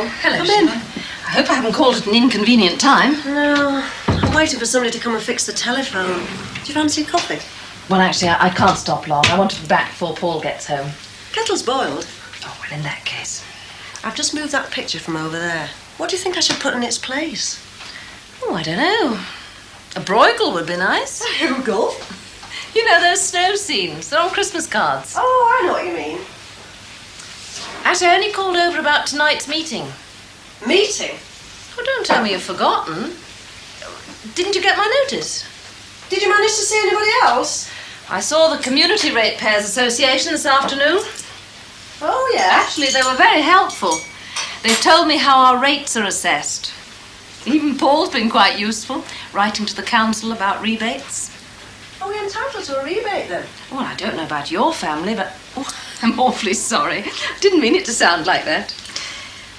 Oh, hello, Come Sheila. in. I hope I haven't called at an inconvenient time. No, I'm waiting for somebody to come and fix the telephone. Do you fancy a coffee? Well, actually, I can't stop long. I want to be back before Paul gets home. Kettle's boiled. Oh, well, in that case. I've just moved that picture from over there. What do you think I should put in its place? Oh, I don't know. A Bruegel would be nice. A Hugel? You know those snow scenes? They're on Christmas cards. Oh, I know what you mean. Actually, I only called over about tonight's meeting. Meeting? Oh, don't tell me you've forgotten. Didn't you get my notice? Did you manage to see anybody else? I saw the Community Ratepayers Association this afternoon. Oh, yeah? Actually, they were very helpful. They've told me how our rates are assessed. Even Paul's been quite useful, writing to the council about rebates. Are we entitled to a rebate, then? Well, I don't know about your family, but I'm awfully sorry. Didn't mean it to sound like that.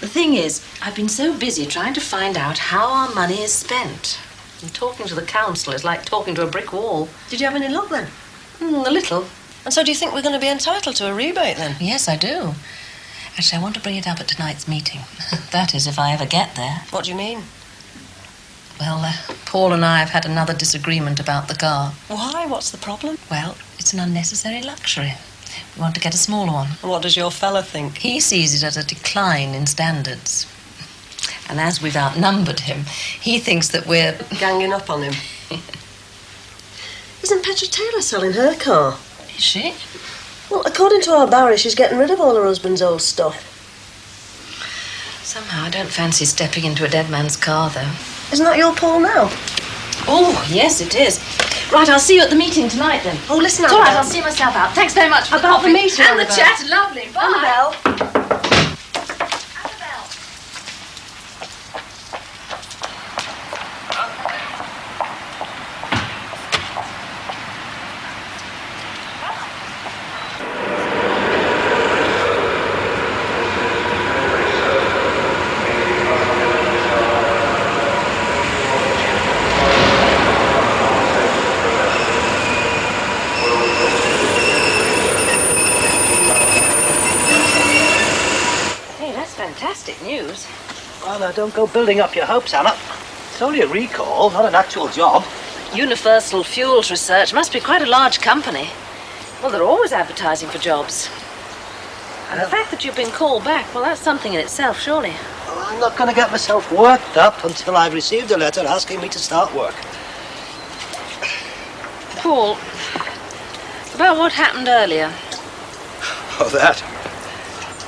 The thing is, I've been so busy trying to find out how our money is spent. And talking to the council is like talking to a brick wall. Did you have any luck, then? A little. And so do you think we're going to be entitled to a rebate, then? Yes, I do. Actually, I want to bring it up at tonight's meeting. That is, if I ever get there. What do you mean? Well, Paul and I have had another disagreement about the car. Why? What's the problem? Well, it's an unnecessary luxury. We want to get a smaller one. And what does your fella think? He sees it as a decline in standards. And as we've outnumbered him, he thinks that we're... Ganging up on him. Isn't Petra Taylor selling her car? Is she? Well, according to our Barry, she's getting rid of all her husband's old stuff. Somehow I don't fancy stepping into a dead man's car, though. Isn't that your Paul now? Oh, yes, it is. Right, I'll see you at the meeting tonight, then. Oh, listen, It's all right, Annabelle. I'll see myself out. Thanks very much for About the the coffee. meeting, And the Annabelle. chat. Lovely. Bye. Annabelle. Fantastic news. Well, now, don't go building up your hopes, Anna. It's only a recall, not an actual job. Universal Fuels Research must be quite a large company. Well, they're always advertising for jobs. And the fact that you've been called back, well, that's something in itself, surely. Well, I'm not going to get myself worked up until I've received a letter asking me to start work. Paul, about what happened earlier. Oh, that?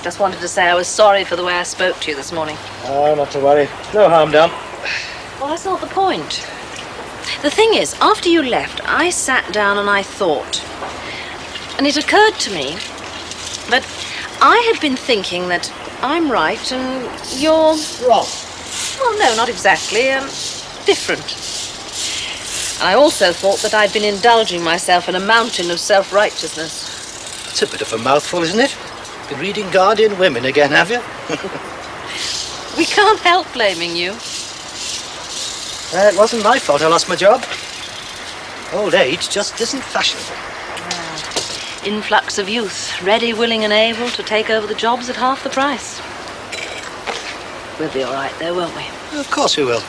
Just wanted to say I was sorry for the way I spoke to you this morning. Oh, not to worry. No harm done. Well, that's not the point. The thing is, after you left, I sat down and I thought. And it occurred to me that I had been thinking that I'm right and you're... Wrong. Well, no, not exactly. Different. And I also thought that I'd been indulging myself in a mountain of self-righteousness. It's a bit of a mouthful, isn't it? Been reading Guardian Women again, have you? We can't help blaming you. It wasn't my fault I lost my job. Old age just isn't fashionable. Influx of youth, ready, willing and able to take over the jobs at half the price. We'll be all right though, won't we? Of course we will.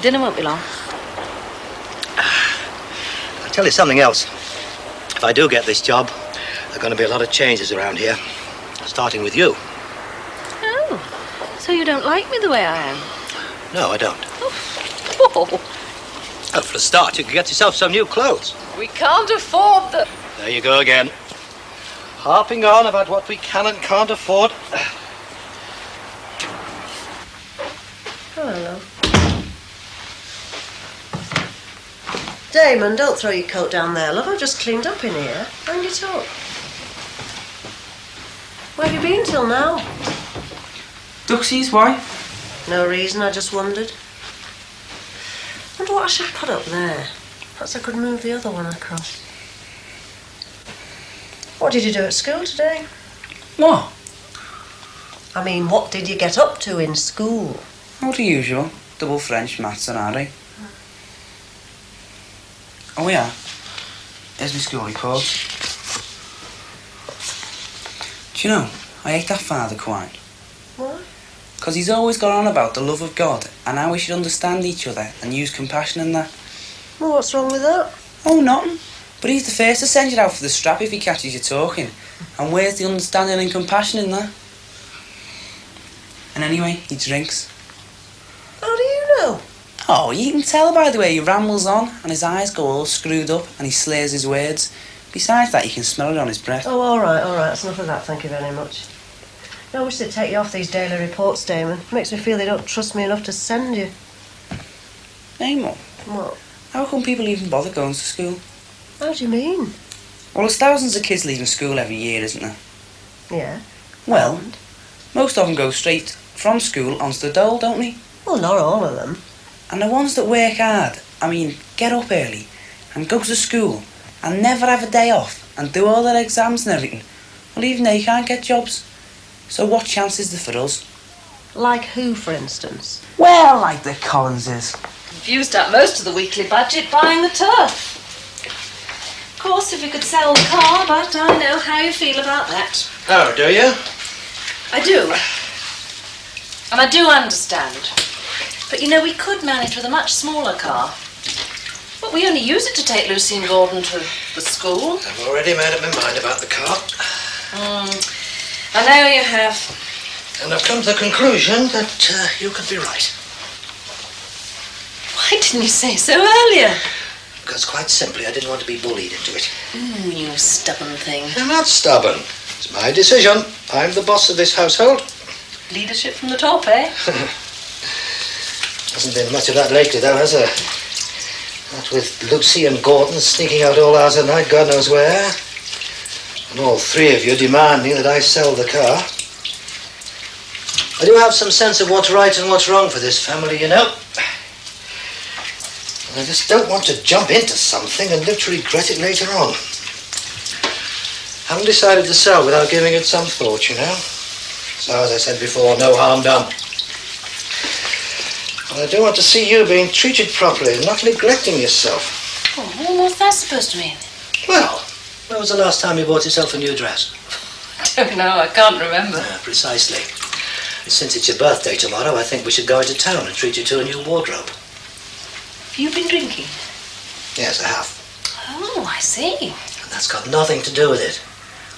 Dinner won't be long. I'll tell you something else. If I do get this job, there are going to be a lot of changes around here. Starting with you. Oh, so you don't like me the way I am? No, I don't. Oh. Well, for a start, you can get yourself some new clothes. We can't afford them. There you go again. Harping on about what we can and can't afford. Hello. Damon, don't throw your coat down there, love. I've just cleaned up in here. Hang it up. Where have you been till now? Duxies, why? No reason, I just wondered. Wonder what I should put up there. Perhaps I could move the other one across. What did you do at school today? What? I mean, what did you get up to in school? Oh, the usual. Double French, maths and RA. Oh, yeah. Here's my school report. Do you know, I ate that father quite. What? Because he's always gone on about the love of God and how we should understand each other and use compassion in that. Well, what's wrong with that? Oh, nothing. But he's the first to send you out for the strap if he catches you talking. And where's the understanding and compassion in that? And anyway, he drinks. How do you know? Oh, you can tell by the way he rambles on and his eyes go all screwed up and he slurs his words. Besides that, you can smell it on his breath. Oh, all right. That's enough of that, thank you very much. I wish they'd take you off these daily reports, Damon. Makes me feel they don't trust me enough to send you. Hey, Mum. What? How come people even bother going to school? How do you mean? Well, there's thousands of kids leaving school every year, isn't there? Yeah. Well, And? most of them go straight from school onto the dole, don't they? Well, not all of them. And the ones that work hard, get up early and go to school and never have a day off and do all their exams and everything, well, even they can't get jobs. So what chance is there for us? Like who, for instance? Well, like the Collinses. You've used up most of the weekly budget buying the turf. Of course, if we could sell the car, but I know how you feel about that. Oh, do you? I do. And I do understand. But you know, we could manage with a much smaller car. But we only use it to take Lucy and Gordon to the school. I've already made up my mind about the car. I know you have. And I've come to the conclusion that you could be right. Why didn't you say so earlier? Because quite simply, I didn't want to be bullied into it. Ooh, you stubborn thing. I'm not stubborn. It's my decision. I'm the boss of this household. Leadership from the top, eh? Hasn't been much of that lately, though, has there? That with Lucy and Gordon sneaking out all hours of the night, God knows where. And all three of you demanding that I sell the car. I do have some sense of what's right and what's wrong for this family, you know. And I just don't want to jump into something and live to regret it later on. Haven't decided to sell without giving it some thought, you know. So, as I said before, no harm done. And I do want to see you being treated properly and not neglecting yourself. Oh, what's that supposed to mean? Well, when was the last time you bought yourself a new dress? I don't know, I can't remember. Precisely. Since it's your birthday tomorrow, I think we should go into town and treat you to a new wardrobe. Have you been drinking? Yes, I have. Oh, I see. And that's got nothing to do with it.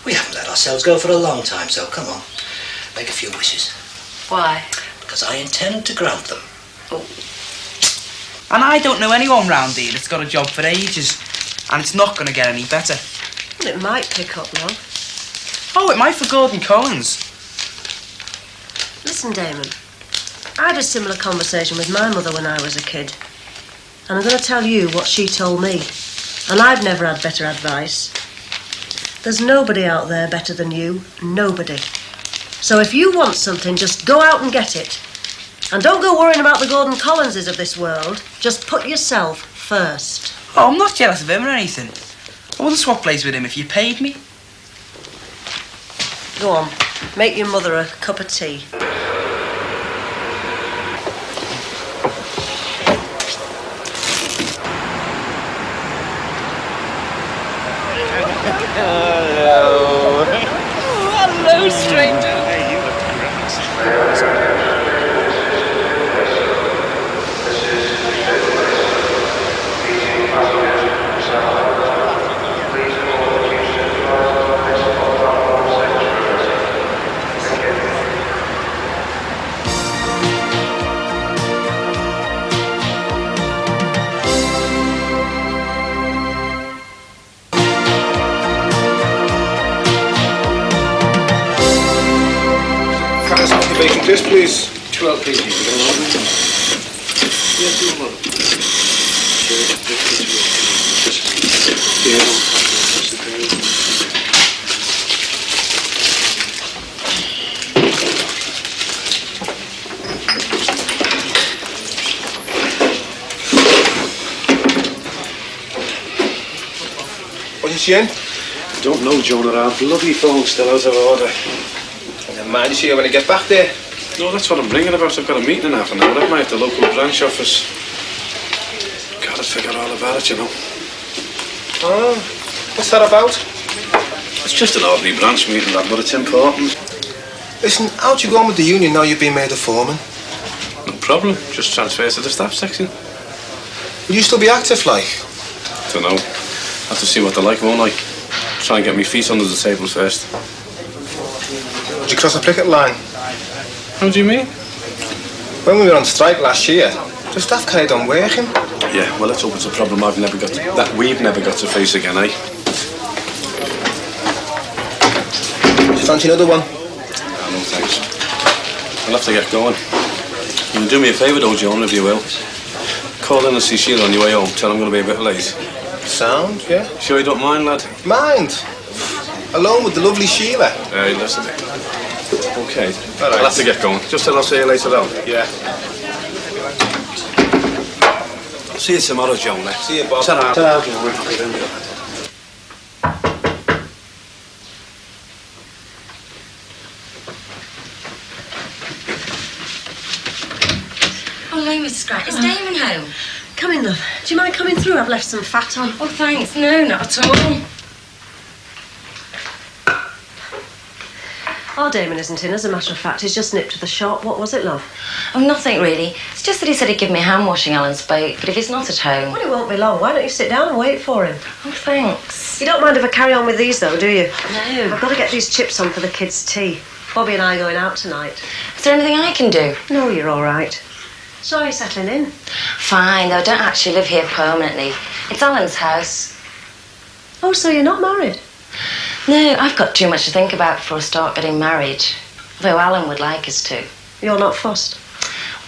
We haven't let ourselves go for a long time, so come on. Make a few wishes. Why? Because I intend to grant them. Oh. And I don't know anyone round here that's got a job for ages. And it's not going to get any better. Well, it might pick up, love. Oh, it might for Gordon Collins. Listen, Damon. I had a similar conversation with my mother when I was a kid. And I'm going to tell you what she told me. And I've never had better advice. There's nobody out there better than you. Nobody. So if you want something, just go out and get it. And don't go worrying about the Gordon Collinses of this world. Just put yourself first. Oh, I'm not jealous of him or anything. I wouldn't swap places with him if you paid me. Go on. Make your mother a cup of tea. Hello. Oh, hello, stranger. Hey, you look great. Bacon crisp, please. 12, please. Yeah, do one. What's it, Jen? Don't know, Jonah. Our bloody phone's still out of order. Never mind, you see you when I get back there. No, that's what I'm ringing about. I've got a meeting in half an hour. I'm at the local branch office. Gotta figure all about it, you know. Oh, what's that about? It's just an ordinary branch meeting, lad, but it's important. Listen, how'd you go on with the union now you've been made a foreman? No problem. Just transfer to the staff section. Will you still be active, like? Don't know. Have to see what they're like, won't I? Try and get my feet under the table first. Did you cross the picket line? How do you mean? When we were on strike last year, the staff carried on working. Yeah, well, let's hope it's a problem we've never got to face again, eh? Do you fancy another one? No, thanks. I'll have to get going. You can do me a favour, though, Joan, if you will. Call in and see Sheila on your way home. Tell her I'm going to be a bit late. Sound, yeah? Sure you don't mind, lad? Mind? Alone with the lovely Sheila? Hey, listen. Okay. All right. I'll have to get going. Just tell her I'll see you later on. Yeah. See you tomorrow, Joan. See you, Bob. Ta-ra. Hello, Mrs. Grant. Is Damon home? Come in, love. Do you mind coming through? I've left some fat on. Oh, thanks. No, not at all. Our Damon isn't in, as a matter of fact. He's just nipped to the shop. What was it, love? Oh, nothing really. It's just that he said he'd give me a hand washing, Alan spoke, but if he's not at home... Well, it won't be long. Why don't you sit down and wait for him? Oh, thanks. You don't mind if I carry on with these, though, do you? No. I've got to get these chips on for the kids' tea. Bobby and I are going out tonight. Is there anything I can do? No, you're all right. So are you settling in? Fine, though I don't actually live here permanently. It's Alan's house. Oh, so you're not married? No, I've got too much to think about before I start getting married. Although Alan would like us to. You're not fussed?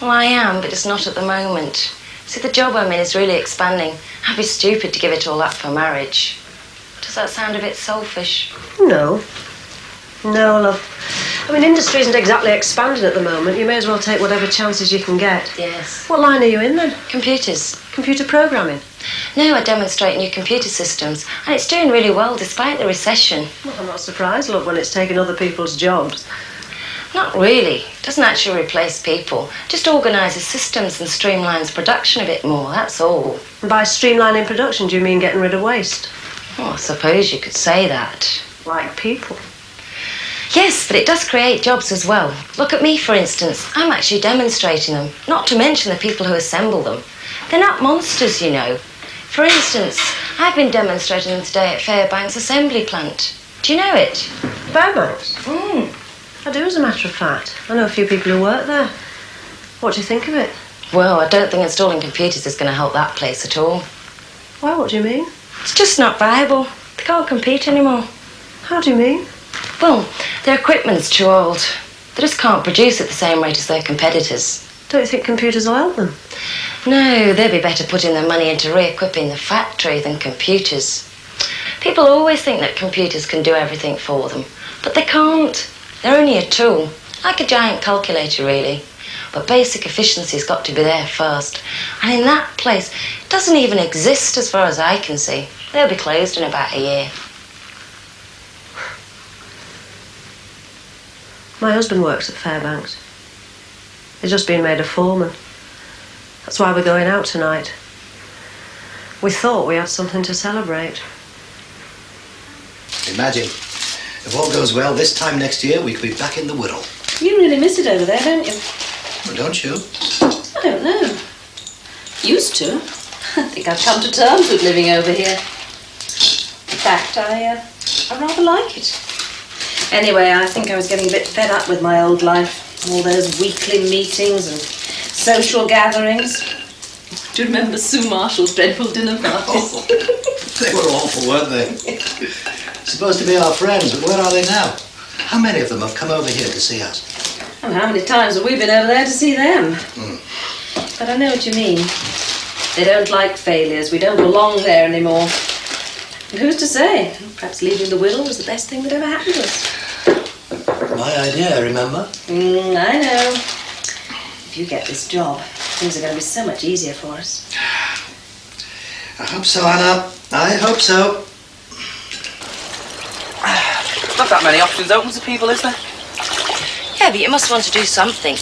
Well, I am, but it's not at the moment. See, the job I'm in is really expanding. I'd be stupid to give it all up for marriage. Does that sound a bit selfish? No. No, love. I mean, industry isn't exactly expanding at the moment. You may as well take whatever chances you can get. Yes. What line are you in, then? Computers. Computer programming? No, I demonstrate new computer systems, and it's doing really well despite the recession. Well, I'm not surprised, love, when it's taking other people's jobs. Not really. It doesn't actually replace people. Just organises systems and streamlines production a bit more, that's all. And by streamlining production, do you mean getting rid of waste? Well, I suppose you could say that. Like people? Yes, but it does create jobs as well. Look at me, for instance. I'm actually demonstrating them, not to mention the people who assemble them. They're not monsters, you know. For instance, I've been demonstrating them today at Fairbanks Assembly Plant. Do you know it? Fairbanks? Mm. I do, as a matter of fact. I know a few people who work there. What do you think of it? Well, I don't think installing computers is going to help that place at all. Why, what do you mean? It's just not viable. They can't compete anymore. How do you mean? Well, their equipment's too old. They just can't produce at the same rate as their competitors. Don't you think computers will help them? No, they'd be better putting their money into re-equipping the factory than computers. People always think that computers can do everything for them, but they can't. They're only a tool, like a giant calculator, really. But basic efficiency's got to be there first. And in that place, it doesn't even exist as far as I can see. They'll be closed in about a year. My husband works at Fairbanks. He's just been made a foreman. That's why we're going out tonight. We thought we had something to celebrate. Imagine, if all goes well, this time next year we could be back in the Wirral. You really miss it over there, don't you? Well, don't you? I don't know. Used to. I think I've come to terms with living over here. In fact, I rather like it. Anyway, I think I was getting a bit fed up with my old life. All those weekly meetings and social gatherings. Do you remember Sue Marshall's dreadful dinner parties? Oh, they were awful, weren't they? Supposed to be our friends, but where are they now? How many of them have come over here to see us? Oh, how many times have we been over there to see them? Mm. But I know what you mean. They don't like failures. We don't belong there anymore. And who's to say? Perhaps leaving the Wirral was the best thing that ever happened to us. My idea, remember? I know. If you get this job, things are going to be so much easier for us. I hope so, Anna. I hope so. Not that many options open to people, is there? Yeah, but you must want to do something.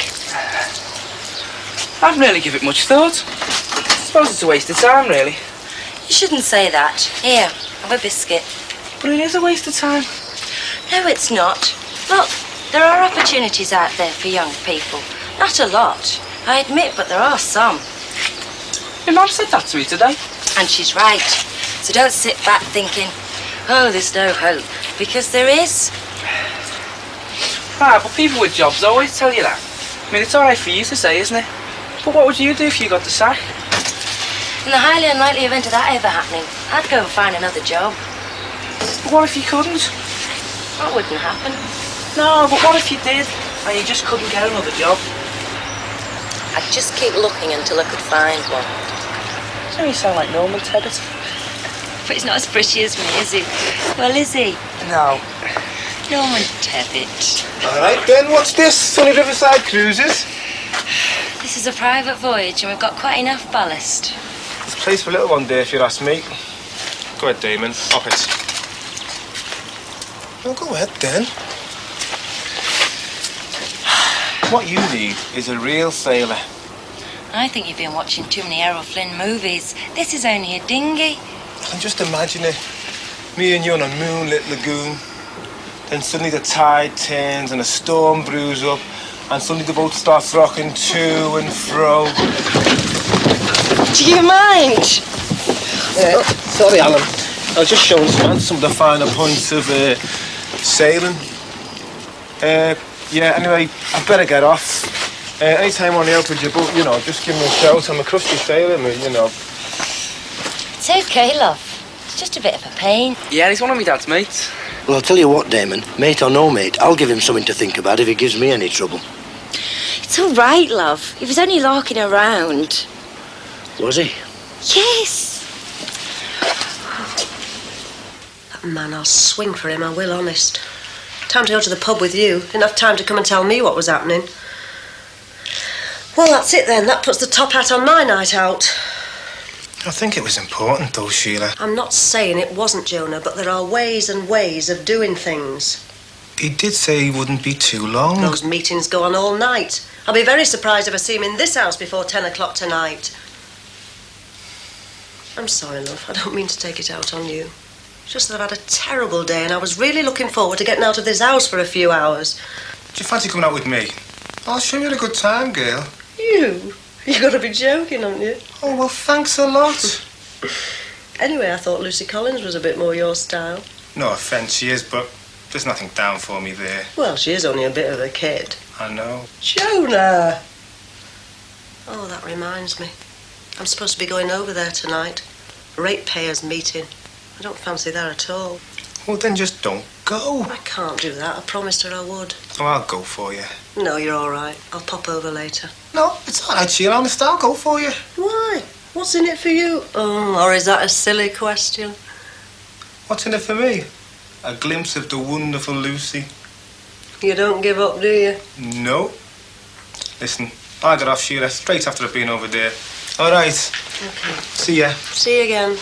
I haven't really given it much thought. I suppose it's a waste of time, really. You shouldn't say that. Here, have a biscuit. But it is a waste of time. No, it's not. Look, There are opportunities out there for young people. Not a lot, I admit, but there are some. My mum said that to me today. And she's right. So don't sit back thinking, oh, there's no hope, because there is. Right, but people with jobs always tell you that. I mean, it's all right for you to say, isn't it? But what would you do if you got the sack? In the highly unlikely event of that ever happening, I'd go and find another job. But what if you couldn't? That wouldn't happen. No, but what if you did and you just couldn't get another job? I'd just keep looking until I could find one. So you sound like Norman Tebbit. But he's not as pretty as me, is he? Well, is he? No. Norman Tebbit. All right, then, what's this? Sunny Riverside Cruises? This is a private voyage and we've got quite enough ballast. It's a place for a little one day, if you ask me. Go ahead, Damon. Up it. Well, go ahead, then. What you need is a real sailor. I think you've been watching too many Errol Flynn movies. This is only a dinghy. And just imagine it. Me and you on a moonlit lagoon. Then suddenly the tide turns and a storm brews up. And suddenly the boat starts rocking to and fro. Do you mind? Sorry, Alan. I was just showing Samantha some of the finer points of sailing. Yeah, anyway, I'd better get off. Anytime I want to help with your boat, you know, just give me a shout. I'm a crusty sailor, you know. It's okay, love. It's just a bit of a pain. Yeah, he's one of my dad's mates. Well, I'll tell you what, Damon. Mate or no mate, I'll give him something to think about if he gives me any trouble. It's all right, love. He was only larking around. Was he? Yes. That man, I'll swing for him, I will, honest. Time to go to the pub with you. Didn't have time to come and tell me what was happening. Well, that's it then. That puts the top hat on my night out. I think it was important, though, Sheila. I'm not saying it wasn't, Jonah, but there are ways and ways of doing things. He did say he wouldn't be too long. Those meetings go on all night. I'll be very surprised if I see him in this house before 10 o'clock tonight. I'm sorry, love. I don't mean to take it out on you. It's just that I've had a terrible day and I was really looking forward to getting out of this house for a few hours. Do you fancy coming out with me? I'll show you a good time, girl. You? You've got to be joking, haven't you? Oh, well, thanks a lot. Anyway, I thought Lucy Collins was a bit more your style. No offence, she is, but there's nothing down for me there. Well, she is only a bit of a kid. I know. Jonah! Oh, that reminds me. I'm supposed to be going over there tonight. Ratepayers meeting. I don't fancy that at all. Well, then just don't go. I can't do that. I promised her I would. Oh, I'll go for you. No, you're all right. I'll pop over later. No, it's all right, Sheila. Honest, I'll go for you. Why? What's in it for you? Oh, or is that a silly question? What's in it for me? A glimpse of the wonderful Lucy. You don't give up, do you? No. Listen, I got off, Sheila, straight after I've been over there. All right. Okay. See ya. See you again.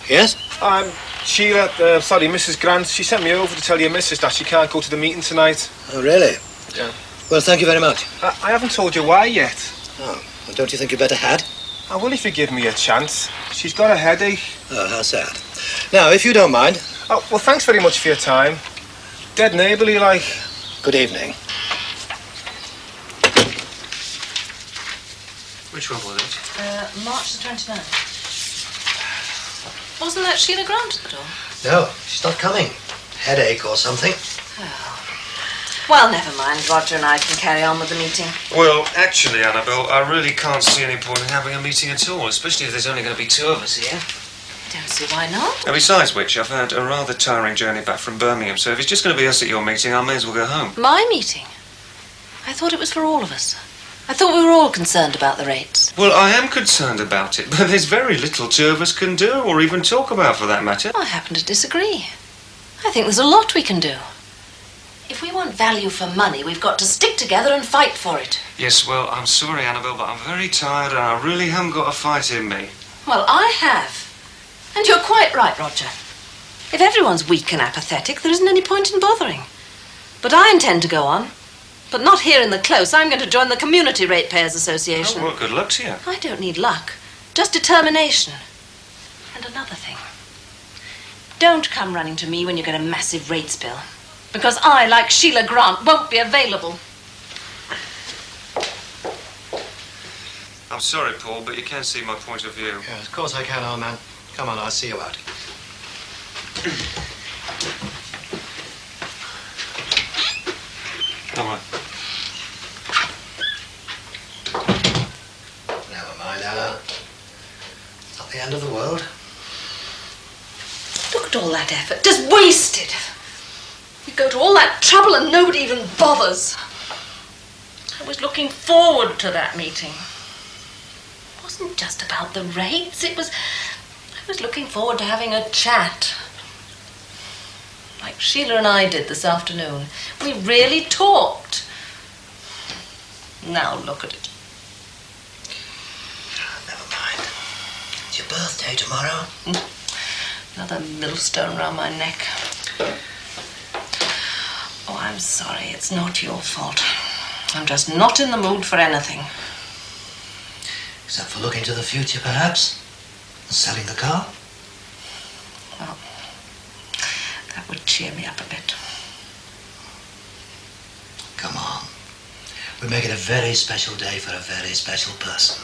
Yes? Sheila, sorry, Mrs. Grant, she sent me over to tell your missus that she can't go to the meeting tonight. Oh, really? Yeah. Well, thank you very much. I haven't told you why yet. Oh, well, don't you think you better had? I will if you give me a chance. She's got a headache. Oh, how sad. Now, if you don't mind... Oh, well, thanks very much for your time. Dead neighbourly, like. Good evening. Which one was it? March the 29th. Wasn't that Sheila Grant at the door? No, she's not coming. Headache or something. Well, never mind. Roger and I can carry on with the meeting. Well, actually, Annabelle, I really can't see any point in having a meeting at all, especially if there's only going to be two of us here. Don't see why not. And besides which, I've had a rather tiring journey back from Birmingham, so if it's just going to be us at your meeting, I may as well go home. My meeting? I thought it was for all of us. I thought we were all concerned about the rates. Well, I am concerned about it, but there's very little two of us can do, or even talk about for that matter. I happen to disagree. I think there's a lot we can do. If we want value for money, we've got to stick together and fight for it. Yes, well, I'm sorry, Annabelle, but I'm very tired and I really haven't got a fight in me. Well, I have. And you're quite right, Roger. If everyone's weak and apathetic, there isn't any point in bothering. But I intend to go on. But not here in the close. I'm going to join the Community Ratepayers Association. Oh, well, good luck to you. I don't need luck. Just determination. And another thing. Don't come running to me when you get a massive rates bill. Because I, like Sheila Grant, won't be available. I'm sorry, Paul, but you can see my point of view. Yeah, of course I can, old man. Come on, I'll see you out. Come on. Never mind, Anna. Not the end of the world. Look at all that effort. Just wasted. We go to all that trouble and nobody even bothers. I was looking forward to that meeting. It wasn't just about the rates. I was looking forward to having a chat. Like Sheila and I did this afternoon. We really talked. Now look at it. Never mind. It's your birthday tomorrow. Another millstone round my neck. Oh, I'm sorry. It's not your fault. I'm just not in the mood for anything. Except for looking to the future, perhaps? And selling the car? Well, that would cheer me up a bit. Come on. We're making a very special day for a very special person.